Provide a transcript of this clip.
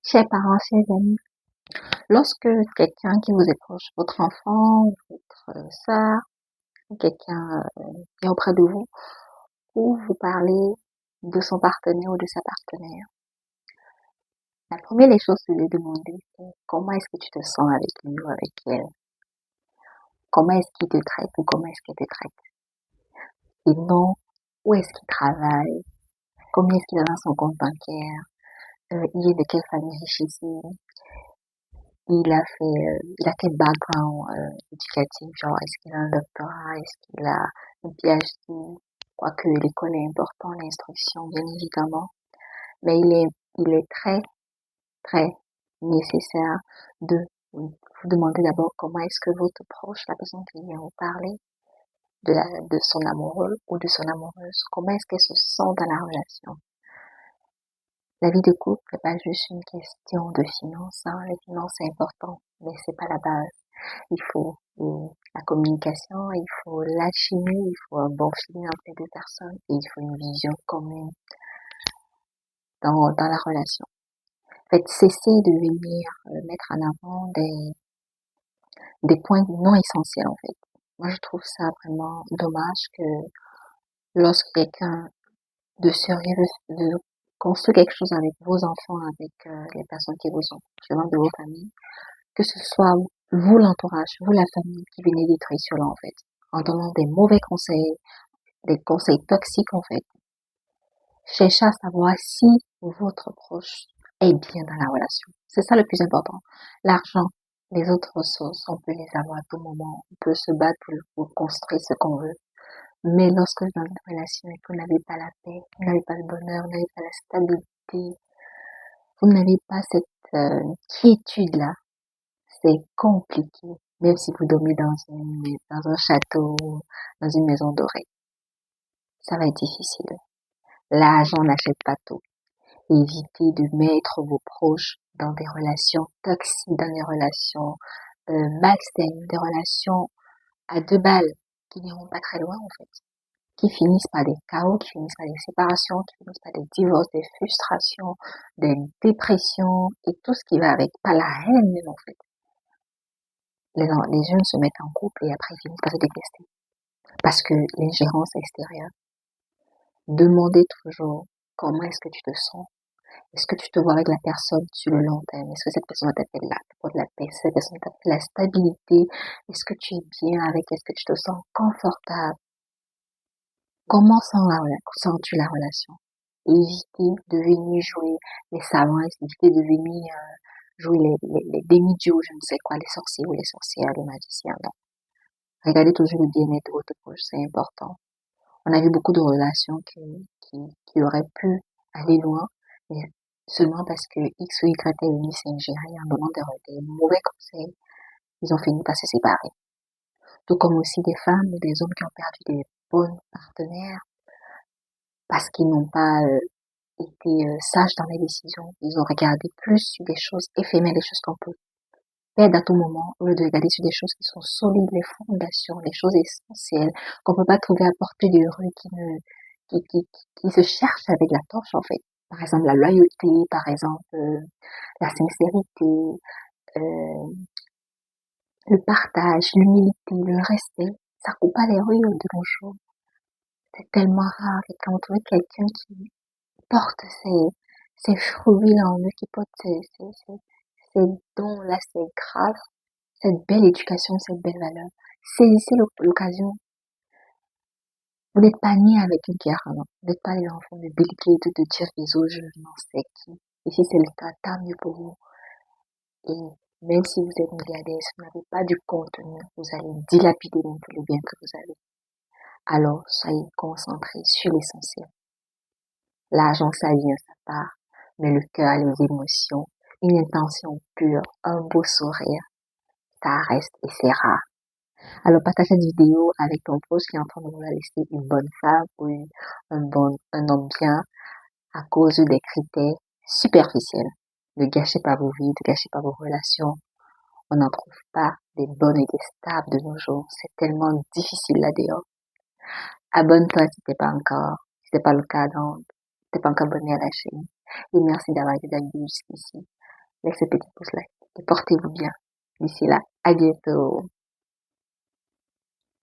Chers parents, chers amis, lorsque quelqu'un qui vous est proche, votre enfant, votre soeur, quelqu'un qui est auprès de vous, ou vous parlez de son partenaire ou de sa partenaire, la première des choses que je vais demander, c'est comment est-ce que tu te sens avec lui ou avec elle? Comment est-ce qu'il te traite ou comment est-ce qu'elle te traite? Et non, où est-ce qu'il travaille? Combien est-ce qu'il a dans son compte bancaire? Il est de quelle famille richissime? Il a quel background éducatif, genre est-ce qu'il a un doctorat, est-ce qu'il a un PhD, quoique l'école est importante, l'instruction bien évidemment, mais il est très très nécessaire de vous demander d'abord comment est-ce que votre proche, la personne qui vient vous parler, de son amoureux ou de son amoureuse, comment est-ce qu'elle se sent dans la relation. La vie de couple n'est pas juste une question de finances, hein. Les finances c'est important, mais c'est pas la base. Il faut la communication, il faut la chimie, il faut un bon feeling entre les deux personnes et il faut une vision commune dans la relation. En fait, cesser de venir mettre en avant des points non essentiels en fait. Moi, je trouve ça vraiment dommage que lorsque quelqu'un de sérieux de construire quelque chose avec vos enfants, avec les personnes qui vous ont, de vos familles, que ce soit vous l'entourage, vous la famille qui venez détruire cela en fait, en donnant des mauvais conseils, des conseils toxiques en fait. Cherchez à savoir si votre proche est bien dans la relation. C'est ça le plus important. L'argent, les autres ressources, on peut les avoir à tout moment. On peut se battre pour construire ce qu'on veut. Mais lorsque dans une relation et que vous n'avez pas la paix, vous n'avez pas le bonheur, vous n'avez pas la stabilité, vous n'avez pas cette quiétude-là, c'est compliqué. Même si vous dormez dans un château, dans une maison dorée, ça va être difficile. L'argent n'achète pas tout. Évitez de mettre vos proches dans des relations toxiques, dans des relations malsaines, des relations à deux balles qui n'iront pas très loin en fait, qui finissent par des chaos, qui finissent par des séparations, qui finissent par des divorces, des frustrations, des dépressions et tout ce qui va avec, pas la haine même en fait. Les jeunes se mettent en couple et après ils finissent par se détester parce que l'ingérence extérieure. Demandez toujours comment est-ce que tu te sens. Est-ce que tu te vois avec la personne sur le long terme? Est-ce que cette personne t'appelle la paix? Est-ce que cette personne t'appelle la stabilité? Est-ce que tu es bien avec? Est-ce que tu te sens confortable? Comment sens-tu la relation? Évitez de venir jouer les savants, évitez de venir jouer les demi-dieux, je ne sais quoi, les sorciers ou les sorcières, les magiciens, non. Regardez toujours le bien-être de votre proche, c'est important. On a vu beaucoup de relations qui auraient pu aller loin, mais seulement parce que X ou Y est venu s'ingérer en donnant des mauvais conseils, ils ont fini par se séparer. Tout comme aussi des femmes ou des hommes qui ont perdu des bons partenaires parce qu'ils n'ont pas été sages dans les décisions. Ils ont regardé plus sur des choses éphémères, des choses qu'on peut perdre à tout moment, au lieu de regarder sur des choses qui sont solides, les fondations, les choses essentielles, qu'on peut pas trouver à portée de rue, qui se cherchent avec la torche, en fait. Par exemple, la loyauté, par exemple, la sincérité, euh, le partage, l'humilité, le respect. Ça coupe pas les rues de nos jours. C'est tellement rare et quand on trouve quelqu'un qui porte ces fruits-là en eux, qui porte ces dons-là, ces grâces, cette belle éducation, cette belle valeur. Saisissez l'occasion. Vous n'êtes pas né avec une pierre avant. Vous n'êtes pas les enfants de Bill Gates ou de Jeff Bezos, je n'en sais qui. Et si c'est le cas, tant mieux pour vous. Et même si vous êtes milliardaire, si vous n'avez pas du contenu, vous allez dilapider même tout le bien que vous avez. Alors, soyez concentrés sur l'essentiel. L'argent, ça vient, ça part. Mais le cœur, les émotions, une intention pure, un beau sourire, ça reste et c'est rare. Alors, partage cette vidéo avec ton proche qui est en train de vouloir laisser une bonne femme ou un homme bien à cause des critères superficiels. Ne gâchez pas vos vies, ne gâchez pas vos relations. On n'en trouve pas des bonnes et des stables de nos jours. C'est tellement difficile là dehors. Abonne-toi si t'es pas encore, si c'est pas le cas, donc, si t'es pas encore abonné à la chaîne. Et merci d'avoir été avec nous jusqu'ici. Laissez ce petit pouce là et portez-vous bien. D'ici là, à bientôt.